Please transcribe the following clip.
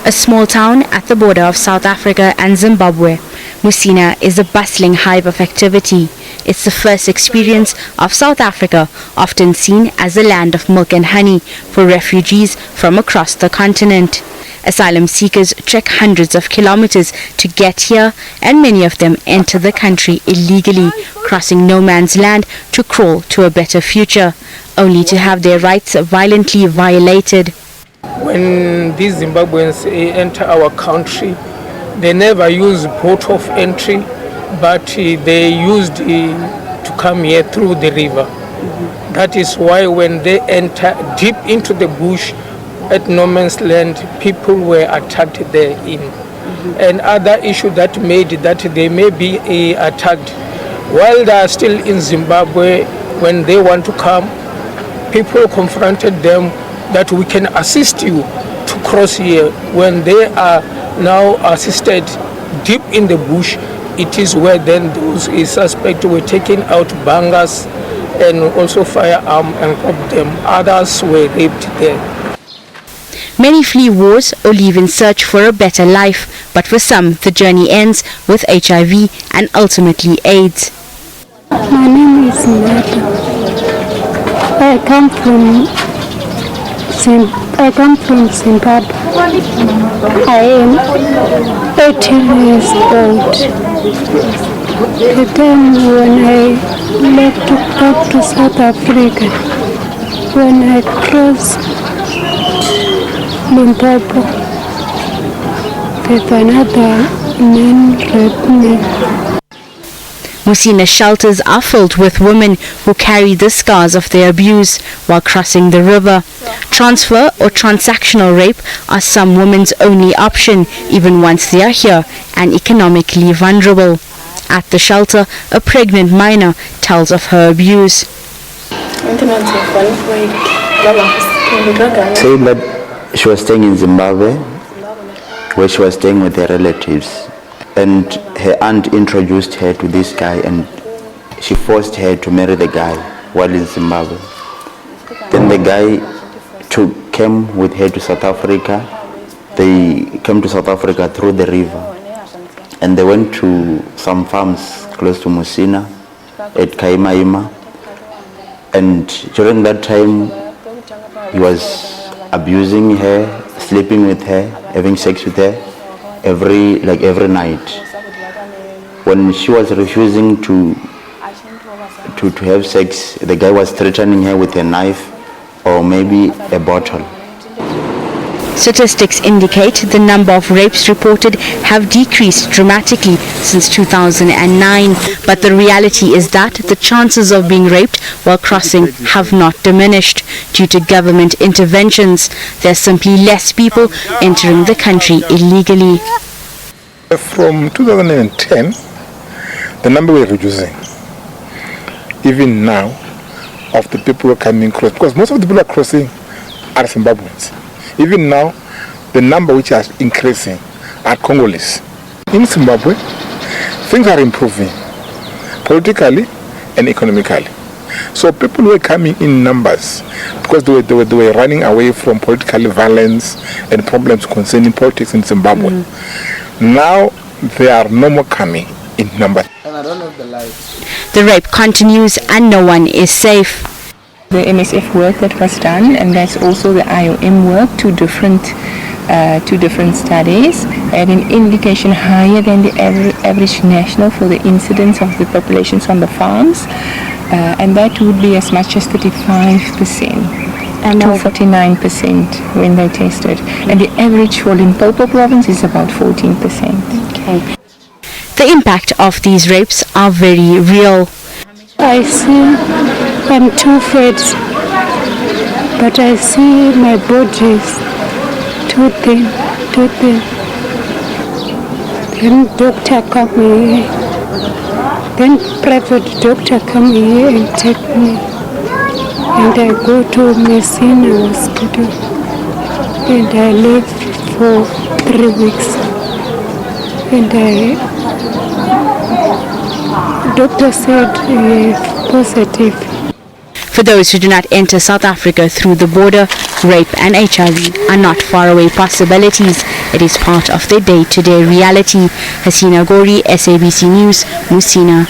A small town at the border of South Africa and Zimbabwe, Musina is a bustling hive of activity. It's the first experience of South Africa, often seen as a land of milk and honey for refugees from across the continent. Asylum seekers trek hundreds of kilometers to get here, and many of them enter the country illegally, crossing no man's land to crawl to a better future, only to have their rights violently violated. When these Zimbabweans enter our country, they never use port of entry, but they used to come here through the river. That is why when they enter deep into the bush at no man's land, people were attacked therein. And other issue that made that they may be attacked while they are still in Zimbabwe, when they want to come, people confronted them that we can assist you to cross here. When they are now assisted deep in the bush, it is where then those suspects were taken out bangers and also firearm and robbed them. Others were raped there. Many flee wars or leave in search for a better life, but for some the journey ends with HIV and ultimately AIDS. My name is Nata. I come from Zimbabwe. I am 18 years old. The time when I left to go to South Africa, when I crossed Limpopo, there's another man raped me. Musina shelters are filled with women who carry the scars of their abuse while crossing the river. Transfer or transactional rape are some women's only option, even once they are here and economically vulnerable. At the shelter, a pregnant minor tells of her abuse. Saying that she was staying in Zimbabwe, where she was staying with her relatives. And her aunt introduced her to this guy, and she forced her to marry the guy while in Zimbabwe. Then the guy came with her to South Africa. They came to South Africa through the river, and they went to some farms close to Musina at Kaimaima. And during that time, he was abusing her, sleeping with her, having sex with her every night. When she was refusing to have sex, the guy was threatening her with a knife or maybe a bottle. Statistics indicate the number of rapes reported have decreased dramatically since 2009, but the reality is that the chances of being raped while crossing have not diminished due to government interventions. There are simply less people entering the country illegally. From 2010, the number we're reducing. Even now, of the people who are coming across, because most of the people who are crossing are Zimbabweans. Even now, the number which is increasing are Congolese. In Zimbabwe, things are improving politically and economically. So people were coming in numbers because they were running away from political violence and problems concerning politics in Zimbabwe. Now they are no more coming in numbers. And I don't have the lights. The rape continues and no one is safe. The MSF work that was done, and that's also the IOM work, two different studies, had an indication higher than the average national for the incidence of the populations on the farms, and that would be as much as 35% to 49% when they tested, and the average for Limpopo province is about 14%. Okay. The impact of these rapes are very real. I see I'm too fat, but I see my body is too thin. Then doctor come here, then private doctor come here and take me, and I go to Messina hospital, and I live for 3 weeks, and doctor said positive. For those who do not enter South Africa through the border, rape and HIV are not faraway possibilities. It is part of their day-to-day reality. Hasina Gori, SABC News, Musina.